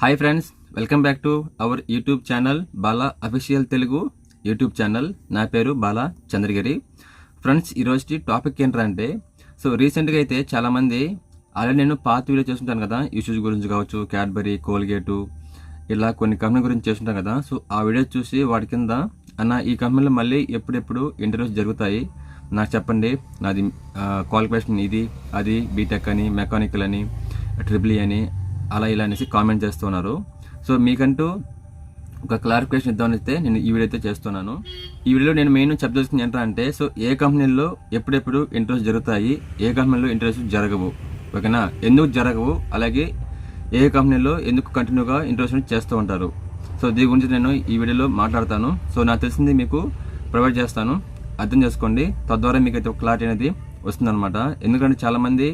Hi friends, welcome back to our YouTube channel Bala official Telugu YouTube channel. నా పేరు Bala Chandragiri. Friends, ఈరోజు topic ఏంటంటే రీసెంట్గా అయితే చాలామంది ఆల్రెడీ నేను పాత వీడియో చేస్తుంటాను కదా, ఇష్యూస్ గురించి కావచ్చు, క్యాడ్బరీ, కోల్గేటు, ఇలా కొన్ని కంపెనీ గురించి చేస్తుంటాను కదా. ఆ వీడియో చూసి వాడి కింద అన్న ఈ కంపెనీలో మళ్ళీ ఎప్పుడెప్పుడు ఇంటర్వ్యూస్ జరుగుతాయి నాకు చెప్పండి, నాది క్వాలిఫికేషన్ ఇది అది బీటెక్ అని, మెకానికల్ అని, ట్రిపుల్ అని, అలా ఇలా అనేసి కామెంట్ చేస్తున్నారు. మీకంటూ ఒక క్లారిఫికేషన్ ఇద్దామని అయితే నేను ఈ వీడియో అయితే చేస్తున్నాను. ఈ వీడియోలో నేను మెయిన్ చెప్పదలుచుకుంది ఏంటంటే ఏ కంపెనీల్లో ఎప్పుడెప్పుడు ఇంటర్వ్యూస్ జరుగుతాయి, ఏ కంపెనీలో ఇంటర్వ్యూస్ జరగవు, ఓకేనా, ఎందుకు జరగవు, అలాగే ఏ కంపెనీలో ఎందుకు కంటిన్యూగా ఇంటర్వ్యూస్ చేస్తూ ఉంటారు. దీని గురించి నేను ఈ వీడియోలో మాట్లాడతాను. నాకు తెలిసింది మీకు ప్రొవైడ్ చేస్తాను, అర్థం చేసుకోండి. తద్వారా మీకు అయితే ఒక క్లారిటీ అనేది వస్తుందన్నమాట. ఎందుకంటే చాలామంది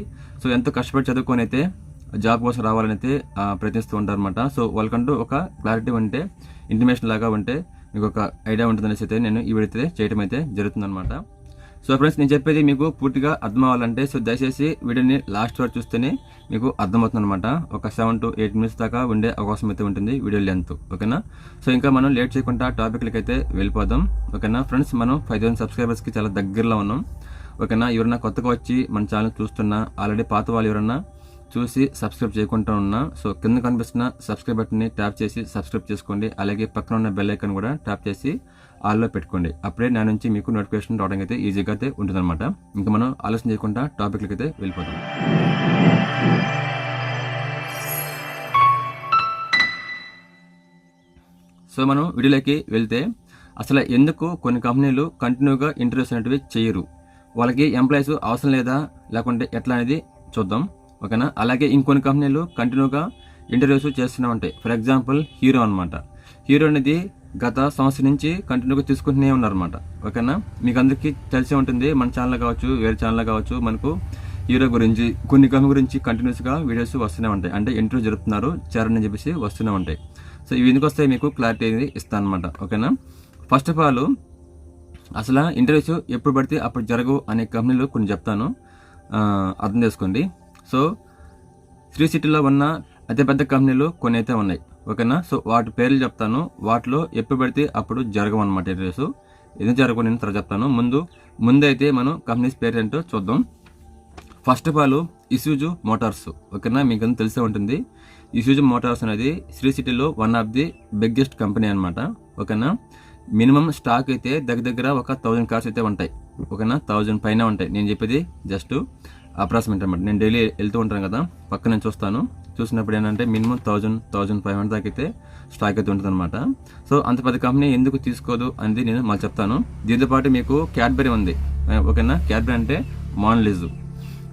ఎంతో కష్టపడి చదువుకొని అయితే జాబ్ కోసం రావాలని అయితే ప్రయత్నిస్తూ ఉంటారు అనమాట. వాళ్ళకంటూ ఒక క్లారిటీ ఉంటే, ఇంటిమేషన్ లాగా ఉంటే మీకు ఒక ఐడియా ఉంటుందనేసి అయితే నేను ఈ వీడియో చేయడం అయితే జరుగుతుందన్నమాట. ఫ్రెండ్స్, నేను చెప్పేది మీకు పూర్తిగా అర్థం అవ్వాలంటే దయచేసి వీడియోని లాస్ట్ వరకు చూస్తేనే మీకు అర్థమవుతుంది అనమాట. ఒక 7 to 8 minutes దాకా ఉండే అవకాశం అయితే ఉంటుంది వీడియో లెంత్, ఓకేనా. ఇంకా మనం లేట్ చేయకుండా టాపిక్లకి అయితే వెళ్ళిపోదాం, ఓకేనా. ఫ్రెండ్స్, మనం 5000 సబ్స్క్రైబర్స్కి చాలా దగ్గరలో ఉన్నాం, ఓకేనా. ఎవరన్నా కొత్తగా వచ్చి మన ఛానల్ చూస్తున్నా, ఆల్రెడీ పాత వాళ్ళు ఎవరన్నా చూసి సబ్స్క్రైబ్ చేయకుండా ఉన్నా కింద కనిపిస్తున్న సబ్స్క్రైబ్ బటన్ని ట్యాప్ చేసి సబ్స్క్రైబ్ చేసుకోండి. అలాగే పక్కన ఉన్న బెల్ ఐకాన్ కూడా ట్యాప్ చేసి ఆల్లో పెట్టుకోండి. అప్పుడే నా నుంచి మీకు నోటిఫికేషన్ రావడానికి అయితే ఈజీగా అయితే ఉంటుందన్నమాట. ఇంకా మనం ఆలోచన చేయకుండా టాపిక్లకి అయితే వెళ్ళిపోతాం. మనం వీడియోలోకి వెళ్తే అసలు ఎందుకు కొన్ని కంపెనీలు కంటిన్యూగా ఇంటర్వ్యూస్ అనేటివి చేయరు, వాళ్ళకి ఎంప్లాయీస్ అవసరం లేదా, లేకుంటే ఎట్లా అనేది చూద్దాం, ఓకేనా. అలాగే ఇంకొన్ని కంపెనీలు కంటిన్యూగా ఇంటర్వ్యూస్ చేస్తూనే ఉంటాయి. ఫర్ ఎగ్జాంపుల్ హీరో అనమాట. హీరో అనేది గత సంవత్సరం నుంచి కంటిన్యూగా తీసుకుంటూనే ఉన్నారన్నమాట, ఓకేనా. మీకు అందరికీ తెలిసే ఉంటుంది, మన ఛానల్ కావచ్చు, వేరే ఛానల్ కావచ్చు, మనకు హీరో గురించి కొన్ని కంపెనీ గురించి కంటిన్యూస్గా వీడియోస్ వస్తూనే ఉంటాయి. అంటే ఇంటర్వ్యూ జరుపుతున్నారు, చేరని చెప్పేసి వస్తూనే ఉంటాయి. ఇవి ఎందుకు వస్తాయి మీకు క్లారిటీ అనేది ఇస్తాను అనమాట, ఓకేనా. ఫస్ట్ ఆఫ్ ఆల్ అసలు ఇంటర్వ్యూస్ ఎప్పుడు పడితే అప్పుడు జరగవు అనే కంపెనీలు కొన్ని చెప్తాను, అర్థం చేసుకోండి. శ్రీ సిటీలో ఉన్న అతిపెద్ద కంపెనీలు కొన్ని అయితే ఉన్నాయి, ఓకేనా. వాటి పేర్లు చెప్తాను. వాటిలో ఎప్పుడు పడితే అప్పుడు జరగవు అనమాట ఇంటర్వ్యూస్. ఎందుకు జరగవు నేను తర్వాత చెప్తాను. ముందైతే మనం కంపెనీస్ పేరు ఏంటో చూద్దాం. First of all Isuzu Motors, ఓకేనా. మీకు అంతా తెలిసే ఉంటుంది. ఇసూజు మోటార్స్ అనేది శ్రీ సిటీలో one of the biggest company అనమాట, ఓకేనా. మినిమం స్టాక్ అయితే దగ్గర ఒక 1000 కార్స్ అయితే ఉంటాయి, ఓకేనా. 1000 పైన ఉంటాయి. నేను చెప్పేది జస్ట్ అప్రాక్సిమేట్ అనమాట. నేను డైలీ వెళ్తూ ఉంటాను కదా, పక్క నేను చూసినప్పుడు ఏంటంటే మినిమం 1000-1500 దాకా అయితే స్టాక్ అయితే ఉంటుంది అనమాట. అంత పెద్ద కంపెనీ ఎందుకు తీసుకోదు అనేది నేను మళ్ళీ చెప్తాను. దీంతోపాటు మీకు క్యాడ్బరీ ఉంది, ఓకేనా. క్యాడ్బరీ అంటే మాన్లిజు,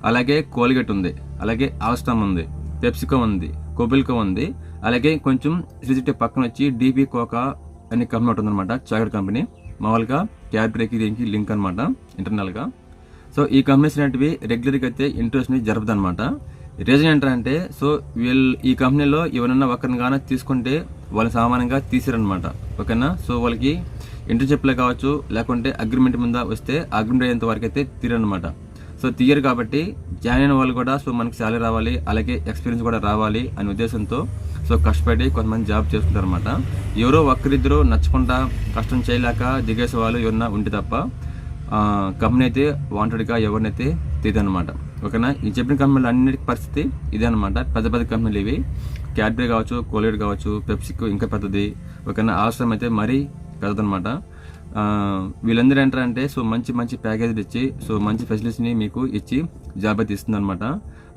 అలాగే కోల్గేట్ ఉంది, అలాగే ఆల్స్టామ్ ఉంది, పెప్సికో ఉంది, కొబిల్కో ఉంది, అలాగే కొంచెం శ్రీజిటీ పక్కన వచ్చి డీపీ కోకా అనే కంపెనీ ఉంటుంది అనమాట, చాక్లెట్ కంపెనీ. మామూలుగా క్యాడ్బరీకి దీనికి లింక్ అనమాట ఇంటర్నల్గా. ఈ కంపెనీస్ అనేటివి రెగ్యులర్గా అయితే ఇంటర్వ్యూస్ని జరుపుతుంది అనమాట. రీజన్ ఏంటంటే వీళ్ళు ఈ కంపెనీలో ఎవరైనా ఒకరిని కానీ తీసుకుంటే వాళ్ళు సామాన్యంగా తీసిరనమాట, ఓకేనా. వాళ్ళకి ఇంటర్న్షిప్లే కావచ్చు, లేకుంటే అగ్రిమెంట్ మీద వస్తే అగ్రిమెంట్ అయ్యేంత వరకు అయితే తీరనమాట. తీయరు కాబట్టి జాయిన్ అయిన వాళ్ళు కూడా మనకి శాలరీ రావాలి, అలాగే ఎక్స్పీరియన్స్ కూడా రావాలి అనే ఉద్దేశంతో కష్టపడి కొంతమంది జాబ్ చేసుకుంటారు అనమాట. ఎవరో ఒక్కరిద్దరు నచ్చకుండా కష్టం చేయలేక దిగేసే వాళ్ళు ఎవరన్నా ఉంటే తప్ప కంపెనీ అయితే వాంటెడ్గా ఎవరినైతే తీదనమాట, ఓకేనా. ఈ చెప్పిన కంపెనీలు అన్నిటి పరిస్థితి ఇదే అనమాట. పెద్ద కంపెనీలు ఇవి. క్యాడ్బరీ కావచ్చు, కోల్గేట్ కావచ్చు, పెప్సికో ఇంకా పెద్దది, ఓకేనా. ఆల్స్టామ్ అయితే మరీ పెద్దదనమాట. వీళ్ళందరూ ఏంటంటే మంచి ప్యాకేజీలు ఇచ్చి మంచి ఫెసిలిటీస్ని మీకు ఇచ్చి జాబ్ అయితే ఇస్తుంది అనమాట.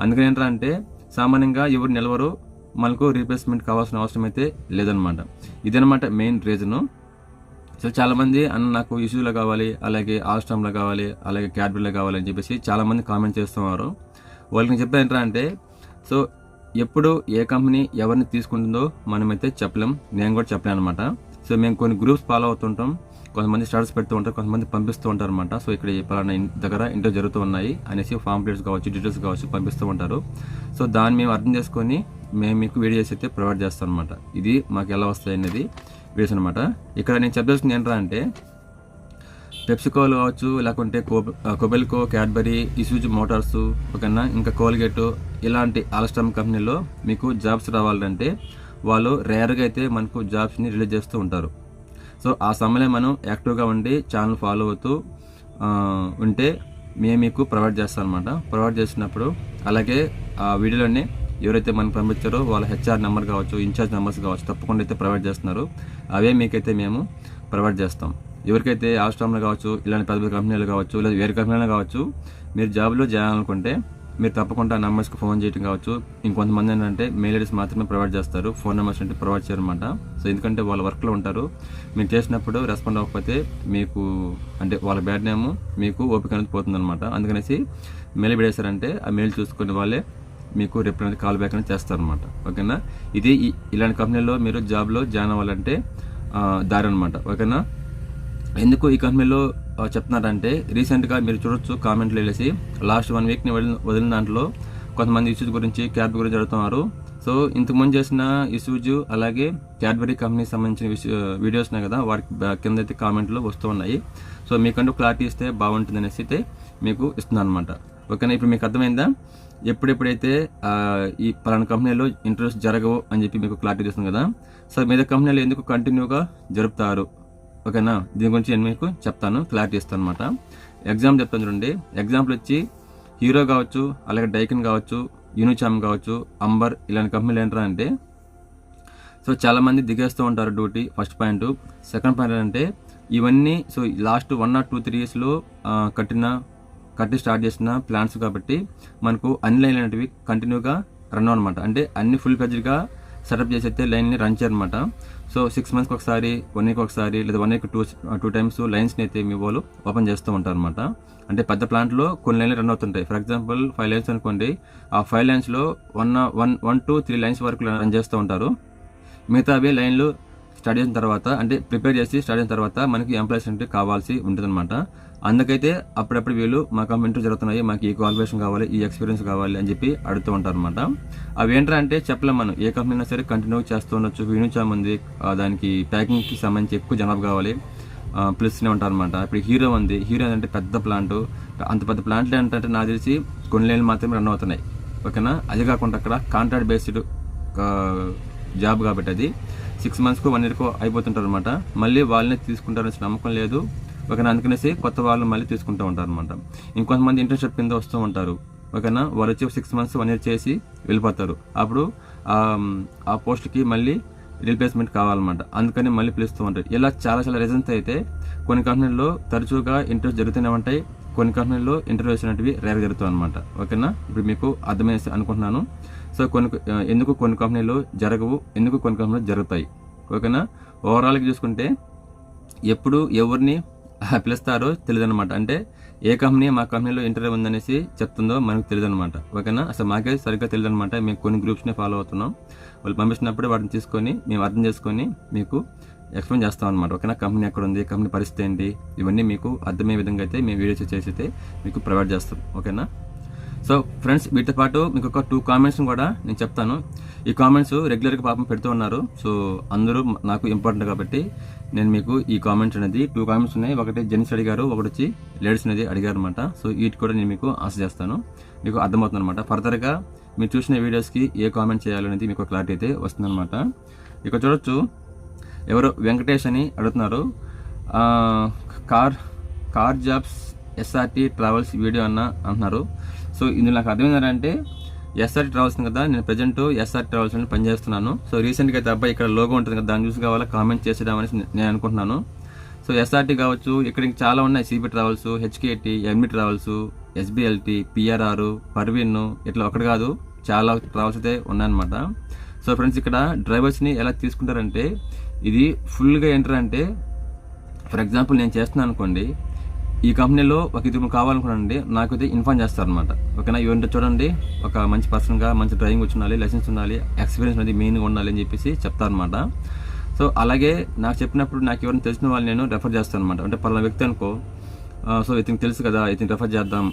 అందుకని ఏంటంటే సామాన్యంగా ఎవరు నిలవరు, మనకు రీప్లేస్మెంట్ కావాల్సిన అవసరం అయితే లేదనమాట. ఇదనమాట మెయిన్ రీజను. చాలామంది అన్న నాకు ఇష్యూలో కావాలి, అలాగే ఆల్స్టామ్లో కావాలి, అలాగే క్యాడ్బరీలో కావాలి అని చెప్పేసి చాలామంది కామెంట్ చేస్తున్నారు. వాళ్ళకి చెప్పేది ఏంటంటే ఎప్పుడు ఏ కంపెనీ ఎవరిని తీసుకుంటుందో మనమైతే చెప్పలేం, నేను కూడా చెప్పలేను అనమాట. మేము కొన్ని గ్రూప్స్ ఫాలో అవుతుంటాం, కొంతమంది స్టాటస్ పెడుతూ ఉంటారు, కొంతమంది పంపిస్తూ ఉంటారు అనమాట. ఇక్కడ పలానా దగ్గర ఇంటర్వ్యూ జరుగుతూ ఉన్నాయి అనేసి పాంప్లెట్స్ కావచ్చు, డీటెయిల్స్ కావచ్చు పంపిస్తూ ఉంటారు. దాన్ని మేము అర్థం చేసుకొని మేము మీకు వీడియోస్ అయితే ప్రొవైడ్ చేస్తాం అనమాట. ఇది మాకు ఎలా వస్తాయి అనేది వీడియోస్ అనమాట. ఇక్కడ నేను చెప్పాల్సింది ఏంటంటే పెప్సికోలు కావచ్చు, లేకుంటే కొబెల్కో, క్యాడ్బరీ, ఇసూజు మోటార్స్, ఓకేనా, ఇంకా కోల్గేట్ ఇలాంటి ఆల్స్టామ్ కంపెనీలో మీకు జాబ్స్ రావాలంటే వాళ్ళు రేర్గా అయితే మనకు జాబ్స్ని రిలీజ్ చేస్తూ ఉంటారు. సో ఆ సమయంలో మనం యాక్టివ్గా ఉండి ఛానల్ ఫాలో అవుతూ ఉంటే మేము మీకు ప్రొవైడ్ చేస్తాం అనమాట. ప్రొవైడ్ చేసినప్పుడు అలాగే ఆ వీడియోలోనే ఎవరైతే మనకు పంపించారో వాళ్ళ హెచ్ఆర్ నెంబర్ కావచ్చు, ఇన్ఛార్జ్ నెంబర్స్ కావచ్చు తప్పకుండా అయితే ప్రొవైడ్ చేస్తున్నారు. అవే మీకైతే మేము ప్రొవైడ్ చేస్తాం. ఎవరికైతే ఆస్ట్రామ్లో కావచ్చు, ఇలాంటి పెద్ద పెద్ద కంపెనీలు కావచ్చు, లేదా వేరే కంపెనీలు కావచ్చు, మీరు జాబ్లో చేయాలనుకుంటే మీరు తప్పకుండా ఆ నెంబర్స్కి ఫోన్ చేయడం కావచ్చు. ఇంకొంతమంది ఏంటంటే మెయిల్ ఐడీస్ మాత్రమే ప్రొవైడ్ చేస్తారు, ఫోన్ నెంబర్స్ అంటే ప్రొవైడ్ చేయరన్నమాట. సో ఎందుకంటే వాళ్ళ వర్క్లో ఉంటారు, మీరు చేసినప్పుడు రెస్పాండ్ అవ్వకపోతే మీకు అంటే వాళ్ళ బ్యాడ్ నేమ్ మీకు ఓపిక అనేది పోతుందన్నమాట. అందుకనేసి మెయిల్ పెడేశారంటే ఆ మెయిల్ చూసుకునే వాళ్ళే మీకు రిప్లై అనేది కాల్ బ్యాక్ అనేది చేస్తారనమాట. ఓకేనా, ఇది ఇలాంటి కంపెనీలో మీరు జాబ్లో జాయిన్ అవ్వాలంటే దారి అనమాట. ఓకేనా, ఎందుకు ఈ కంపెనీలో చెప్తున్నారంటే రీసెంట్గా మీరు చూడొచ్చు కామెంట్లు వెళ్ళేసి లాస్ట్ 1 వీక్ని వదిలిన దాంట్లో కొంతమంది ఇష్యూస్ గురించి క్యాడ్బరీ గురించి అడుగుతున్నారు. సో ఇంతకుముందు చేసిన ఇష్యూస్ అలాగే క్యాడ్బరీ కంపెనీకి సంబంధించిన వీడియోస్ ఉన్నాయి కదా, వాటికి కింద అయితే కామెంట్లు వస్తూ ఉన్నాయి. సో మీకంటూ క్లారిటీ ఇస్తే బాగుంటుంది అనేసి అయితే మీకు ఇస్తున్నాను అనమాట. ఓకేనా, ఇప్పుడు మీకు అర్థమైందా ఎప్పుడెప్పుడైతే ఈ పలానా కంపెనీలో ఇంటర్వ్యూస్ జరగవు అని చెప్పి మీకు క్లారిటీ ఇస్తుంది కదా. సో మీద కంపెనీలు ఎందుకు కంటిన్యూగా జరుపుతారు, ఓకేనా, దీని గురించి నేను మీకు చెప్తాను, క్లారిటీ ఇస్తాను అనమాట. ఎగ్జాంపుల్ చెప్తాను చూడండి. ఎగ్జాంపుల్ వచ్చి హీరో కావచ్చు, అలాగే డైకిన్ కావచ్చు, యూనిచామ్ కావచ్చు, అంబర్ ఇలాంటి కంపెనీలు ఏంటంటే అంటే సో చాలామంది దిగేస్తూ ఉంటారు duty. First point. Second point ఏంటంటే ఇవన్నీ సో లాస్ట్ 1 or 2 3 yearsలో కట్టి స్టార్ట్ చేసిన ప్లాన్స్ కాబట్టి మనకు అన్ని లైన్లు అనేటివి కంటిన్యూగా రన్ అనమాట. అంటే అన్ని ఫుల్ ఫ్లెడ్జ్డ్గా సెటప్ చేసి అయితే లైన్ని రన్ చేయరనమాట. సో 6 monthsకి ఒకసారి, 1 week ఒకసారి, లేదా 1 week 2 times లైన్స్ని అయితే మీ వాళ్ళు ఓపెన్ చేస్తూ ఉంటారు అనమాట. అంటే పెద్ద ప్లాంట్లో కొన్ని లైన్లు రన్ అవుతుంటాయి. ఫర్ ఎగ్జాంపుల్ 5 lines అనుకోండి, ఆ 5 linesలో 1 to 3 lines వరకు రన్ చేస్తూ ఉంటారు. మిగతా అవి లైన్లు స్టార్ట్ చేసిన తర్వాత అంటే ప్రిపేర్ చేసి స్టార్ట్ చేసిన తర్వాత మనకి ఎంప్లాయీస్ అంటే కావాల్సి ఉంటుందన్నమాట. అందుకైతే అప్పుడప్పుడు వీళ్ళు మాకు ఇంటర్వ్యూ జరుగుతున్నాయి, మాకు ఈ క్వాలిఫికేషన్ కావాలి, ఈ ఎక్స్పీరియన్స్ కావాలి అని చెప్పి అడుగుతూ ఉంటారు అనమాట. అవి ఏంటంటే చెప్పలేం, మనం ఏ కంపెనీ అయినా సరే కంటిన్యూ చేస్తూ ఉండొచ్చు. యూనిచామ్ ఉంది, దానికి ప్యాకింగ్కి సంబంధించి ఎక్కువ జనాభా కావాలి, ప్లస్నే ఉంటారు అనమాట. ఇప్పుడు హీరో ఉంది, హీరో అంటే పెద్ద ప్లాంట్. అంత పెద్ద ప్లాంట్లు ఏంటంటే నాకు తెలిసి కొన్ని లైన్లు మాత్రమే రన్ అవుతున్నాయి. ఓకేనా, అది కాకుండా అక్కడ కాంట్రాక్ట్ బేస్డ్ జాబ్ కాబట్టి అది 6 monthsకు 1 yearకు అయిపోతుంటారు అనమాట. మళ్ళీ వాళ్ళనే తీసుకుంటారనే నమ్మకం లేదు. ఓకేనా, అందుకనేసి కొత్త వాళ్ళు మళ్ళీ తీసుకుంటూ ఉంటారు అనమాట. ఇంకొంతమంది ఇంటర్న్షిప్ కింద వస్తూ ఉంటారు. ఓకేనా, వాళ్ళు వచ్చి 6 months 1 year చేసి వెళ్ళిపోతారు. అప్పుడు ఆ పోస్ట్కి మళ్ళీ రీప్లేస్మెంట్ కావాలన్నమాట. అందుకని మళ్ళీ పిలుస్తూ ఉంటారు. ఇలా చాలా రీజన్స్ అయితే కొన్ని కంపెనీల్లో తరచుగా ఇంటర్వ్యూస్ జరుగుతూనే ఉంటాయి, కొన్ని కంపెనీల్లో ఇంటర్వ్యూస్ అనేటివి రేర్ జరుగుతాయి అనమాట. ఓకేనా, ఇప్పుడు మీకు అర్థమయ్యేసి అనుకుంటున్నాను. సో ఎందుకు కొన్ని కంపెనీలు జరగవు, ఎందుకు కొన్ని కంపెనీలు జరుగుతాయి. ఓకేనా, ఓవరాల్గా చూసుకుంటే ఎప్పుడు ఎవరిని పిలుస్తారో తెలియదు అనమాట. అంటే ఏ కంపెనీ మా కంపెనీలో ఇంటర్వ్యూ ఉందనేసి చెప్తుందో మనకు తెలియదు అనమాట. ఓకేనా, అసలు మాకే సరిగ్గా తెలియదు అనమాట. మేము కొన్ని గ్రూప్స్ని ఫాలో అవుతున్నాం. వాళ్ళు పంపించినప్పుడు వాటిని తీసుకొని మేము అర్థం చేసుకొని మీకు ఎక్స్ప్లెయిన్ చేస్తాం అనమాట. ఓకేనా, కంపెనీ ఎక్కడ ఉంది, కంపెనీ పరిస్థితి ఏంటి, ఇవన్నీ మీకు అర్థమయ్యే విధంగా అయితే మేము వీడియోస్ చేసి అయితే మీకు ప్రొవైడ్ చేస్తాం. ఓకేనా, సో ఫ్రెండ్స్ వీటితో పాటు మీకు ఒక 2 comments కూడా నేను చెప్తాను. ఈ కామెంట్స్ రెగ్యులర్గా పాపం పెడుతూ ఉన్నారు. సో అందరూ నాకు ఇంపార్టెంట్ కాబట్టి నేను మీకు ఈ కామెంట్స్ అనేది 2 comments ఉన్నాయి. ఒకటి జెంట్స్ అడిగారు, ఒకటి వచ్చి లేడీస్ అనేది అడిగారు అనమాట. సో వీటి కూడా నేను మీకు ఆన్సర్ చేస్తాను, మీకు అర్థమవుతుంది అనమాట. ఫర్దర్గా మీరు చూసిన వీడియోస్కి ఏ కామెంట్ చేయాలనేది మీకు క్లారిటీ అయితే వస్తుందన్నమాట. ఇక చూడొచ్చు, ఎవరు వెంకటేష్ అని అడుగుతున్నారు. Car jobs SRT travels video అంటున్నారు. సో ఇందులో నాకు అర్థమైందంటే SRT ట్రావెల్స్ కదా, నేను ప్రజెంట్ SRT ట్రావెల్స్ అని పనిచేస్తున్నాను. సో రీసెంట్గా అయితే అబ్బాయి ఇక్కడ లోగో ఉంటుంది కదా, దాన్ని చూసి కావాలా కామెంట్ చేసేద్దామని నేను అనుకుంటున్నాను. సో SRT కావచ్చు, ఇక్కడ చాలా ఉన్నాయి. CP travels, HKT, MB travels, SBLT, PRR, Parveen, ఇట్లా ఒకటి కాదు చాలా ట్రావెల్స్ అయితే ఉన్నాయన్నమాట. సో ఫ్రెండ్స్ ఇక్కడ డ్రైవర్స్ని ఎలా తీసుకుంటారంటే ఇది ఫుల్గా ఏంటంటే ఫర్ ఎగ్జాంపుల్ నేను చేస్తున్నాను అనుకోండి, ఈ కంపెనీలో ఒక 2 కావాలనుకోండి, నాకైతే ఇన్ఫార్మ్ చేస్తారనమాట. ఓకేనా, ఇవంటే చూడండి ఒక మంచి పర్సన్గా మంచి డ్రైవింగ్ వచ్చి ఉండాలి, లైసెన్స్ ఉండాలి, ఎక్స్పీరియన్స్ అనేది మెయిన్గా ఉండాలి అని చెప్పేసి చెప్తారనమాట. సో అలాగే నాకు చెప్పినప్పుడు నాకు ఎవరైనా తెలిసిన వాళ్ళు నేను రెఫర్ చేస్తాను అనమాట. అంటే పలానా వ్యక్తి అనుకో, సో ఇతనికి తెలుసు కదా, ఇతను రెఫర్ చేద్దాం,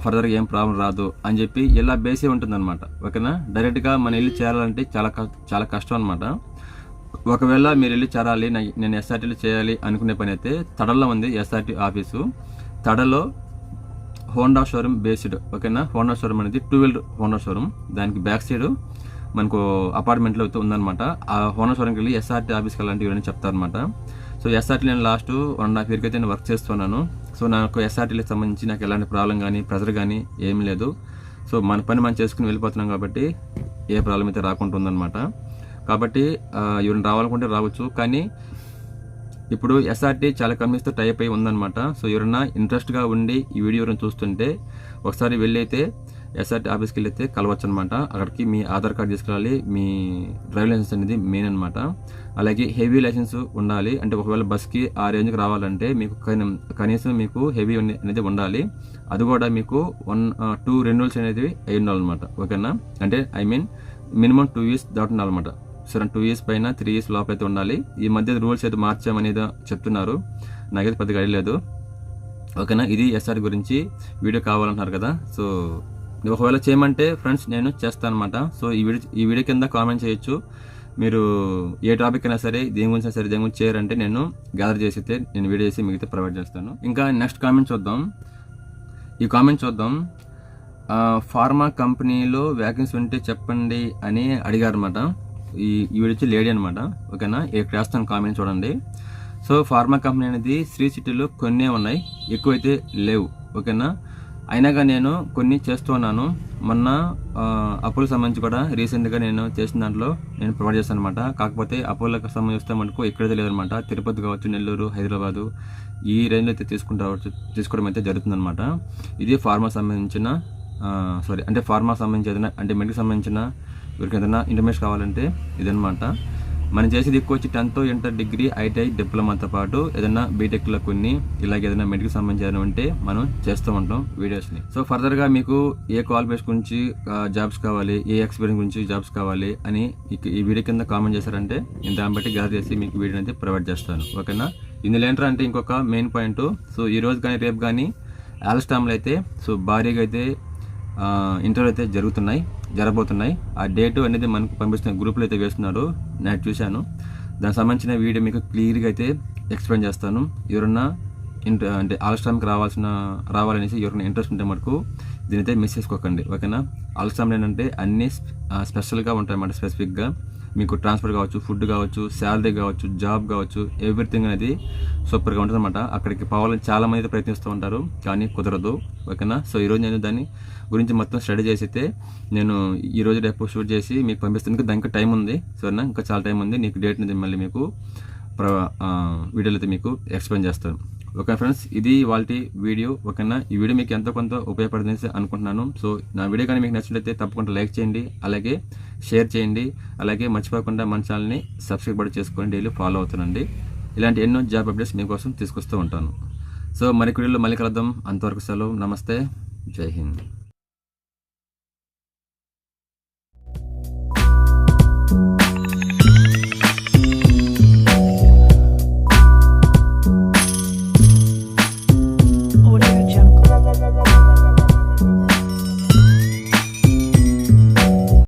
ఫర్దర్గా ఏం ప్రాబ్లం రాదు అని చెప్పి ఇలా బేసే ఉంటుందన్నమాట. ఓకేనా, డైరెక్ట్గా మన ఇల్లు చేరాలంటే చాలా కష్టం అనమాట. ఒకవేళ మీరు వెళ్ళి చేరాలి, నేను SRTలో చేయాలి అనుకునే పని అయితే తడలో ఉంది SRT ఆఫీసు. తడలో హోండా షోరూమ్ బేస్డ్. ఓకేనా, హోండా షోరూమ్ అనేది 2-wheeler హోండా షోరూమ్, దానికి బ్యాక్ సైడ్ మనకు అపార్ట్మెంట్లో అయితే ఉందన్నమాట. ఆ హోనస్వరంకి వెళ్ళి ఎస్ఆర్టీ ఆఫీస్కి వెళ్ళాలంటే ఇవన్నీ చెప్తారనమాట. సో ఎస్ఆర్టీ నేను లాస్ట్ 1.5 years అయితే నేను వర్క్ చేస్తున్నాను. సో నాకు ఎస్ఆర్టీలకు సంబంధించి నాకు ఎలాంటి ప్రాబ్లం కానీ ప్రెజర్ కానీ ఏమీ లేదు. సో మన పని మనం చేసుకుని వెళ్ళిపోతున్నాం కాబట్టి ఏ ప్రాబ్లం అయితే రాకుండా ఉందన్నమాట. కాబట్టి ఎవరైనా రావాలనుకుంటే రావచ్చు. కానీ ఇప్పుడు ఎస్ఆర్టీ చాలా కంపెనీస్తో టైప్ అయి ఉందన్నమాట. సో ఎవరైనా ఇంట్రెస్ట్గా ఉండి ఈ వీడియో చూస్తుంటే ఒకసారి వెళ్ళి అయితే ఎస్ఆర్టీ ఆఫీస్కి వెళ్ళి అయితే కలవచ్చు అనమాట. అక్కడికి మీ ఆధార్ కార్డు తీసుకెళ్ళాలి, మీ డ్రైవింగ్ లైసెన్స్ అనేది మెయిన్ అనమాట. అలాగే హెవీ లైసెన్స్ ఉండాలి. అంటే ఒకవేళ బస్కి ఆ రేంజ్కి రావాలంటే మీకు కనీసం మీకు హెవీ అనేది ఉండాలి. అది కూడా మీకు 2 రెన్యూల్స్ అనేది అయి ఉండాలన్నమాట. ఓకేనా, అంటే మినిమం 2 years దాటి ఉండాలన్నమాట. సరే 2 years పైన 3 years లోపల అయితే ఉండాలి. ఈ మధ్య రూల్స్ అయితే మార్చామనేది చెప్తున్నారు, నాకైతే పెద్దగా ఐడియా లేదు. ఓకేనా, ఇది ఎస్ఆర్ గురించి వీడియో కావాలంటున్నారు కదా. సో ఒకవేళ చేయమంటే ఫ్రెండ్స్ నేను చేస్తాను అనమాట. సో ఈ వీడియో కింద కామెంట్ చేయొచ్చు. మీరు ఏ టాపిక్ అయినా సరే, దేని గురించి సరే, దేని గురించి చేయాలంటే నేను గ్యాదర్ చేసి అయితే నేను వీడియో చేసి మీకు ప్రొవైడ్ చేస్తాను. ఇంకా నెక్స్ట్ కామెంట్ చూద్దాం. ఈ కామెంట్ చూద్దాం. ఫార్మా కంపెనీలో వ్యాకెన్సీ ఉంటే చెప్పండి అని అడిగారు అనమాట. ఈ వీడియో వచ్చి లేడీ అనమాట. ఓకేనా, ఇక్కడ వేస్తాను కామెంట్ చూడండి. సో ఫార్మా కంపెనీ అనేది శ్రీ సిటీలో కొన్ని ఉన్నాయి, ఎక్కువైతే లేవు. ఓకేనా, అయినాగా నేను కొన్ని చేస్తూ ఉన్నాను. మొన్న అపోలోకి సంబంధించి కూడా రీసెంట్గా నేను చేసిన దాంట్లో నేను ప్రొవైడ్ చేస్తాను అనమాట. కాకపోతే అపోలోకి సంబంధిస్తే మనకు ఎక్కడైతే లేదనమాట. తిరుపతి కావచ్చు, నెల్లూరు, హైదరాబాదు ఈ రేంజ్లో అయితే తీసుకోవడం అయితే జరుగుతుందన్నమాట. ఇది ఫార్మా సంబంధించిన అంటే ఫార్మా సంబంధించి ఏదైనా అంటే మెడికల్ సంబంధించిన ఎవరికి ఏదైనా ఇంటర్మీడియట్ కావాలంటే ఇదనమాట. మనం చేసేది ఎక్కువ వచ్చి 10th ఇంటర్ డిగ్రీ, ఐటీఐ, డిప్లొమాతో పాటు ఏదైనా బీటెక్లో కొన్ని ఇలాగ ఏదైనా మెడికల్ సంబంధించి ఏదైనా ఉంటే మనం చేస్తూ ఉంటాం వీడియోస్ని. సో ఫర్దర్గా మీకు ఏ క్వాలిఫికేషన్ గురించి జాబ్స్ కావాలి, ఏ ఎక్స్పీరియన్స్ గురించి జాబ్స్ కావాలి అని ఈ వీడియో కింద కామెంట్ చేశారంటే నేను దాన్ని బట్టి గ్యాదర్ చేసి మీకు వీడియో అయితే ప్రొవైడ్ చేస్తాను. ఓకేనా, ఇందులో ఏంటంటే ఇంకొక మెయిన్ పాయింట్. సో ఈ రోజు కానీ రేపు కానీ ఆల్స్టామ్లో అయితే సో భారీగా అయితే ఇంటర్వ్యూ అయితే జరగబోతున్నాయి. ఆ డేటు అనేది మనకు పంపిస్తున్న గ్రూప్లో అయితే వేస్తున్నారు, నేను చూశాను. దానికి సంబంధించిన వీడియో మీకు క్లియర్గా అయితే ఎక్స్ప్లెయిన్ చేస్తాను. ఎవరన్నా అంటే ఆల్స్టామ్కి రావాలనేసి ఎవరైనా ఇంట్రెస్ట్ ఉంటే మటుకు దీనైతే మిస్ చేసుకోకండి. ఓకేనా, ఆల్స్టామ్లో ఏంటంటే అన్నీ స్పెషల్గా ఉంటాయి అన్నమాట. స్పెసిఫిక్గా మీకు ట్రాన్స్పోర్ట్ కావచ్చు, ఫుడ్ కావచ్చు, శాలరీ కావచ్చు, జాబ్ కావచ్చు, ఎవ్రీథింగ్ అనేది సూపర్గా ఉంటుంది అనమాట. అక్కడికి పోవాలని చాలా మంది అయితే ప్రయత్నిస్తూ ఉంటారు, కానీ కుదరదు. ఓకేనా, సో ఈరోజు నేను దాని గురించి మొత్తం స్టడీ చేసి అయితే నేను ఈరోజు రేపు షూట్ చేసి మీకు పంపిస్తాను. దానికి టైం ఉంది, సరేనా, ఇంకా చాలా టైం ఉంది. నీకు డేట్ అనేది మళ్ళీ మీకు వీడియోలో అయితే మీకు ఎక్స్ప్లెయిన్ చేస్తాను. ఓకే ఫ్రెండ్స్, ఇది వాళ్ళ వీడియో. ఓకేనా, ఈ వీడియో మీకు ఎంతో కొంత ఉపయోగపడుతుంది అనుకుంటున్నాను. సో నా వీడియో కానీ మీకు నచ్చినట్లయితే తప్పకుండా లైక్ చేయండి, అలాగే షేర్ చేయండి. అలాగే మర్చిపోకుండా మన ఛానల్ని సబ్స్క్రైబ్ కూడా చేసుకొని డైలీ ఫాలో అవుతానండి. ఇలాంటి ఎన్నో జాబ్ అప్డేట్స్ మీకోసం తీసుకొస్తూ ఉంటాను. సో మరికొన్ని వీడియోలో మళ్ళీ కలుద్దాం. అంతవరకు సెలవు, నమస్తే, జై హింద్.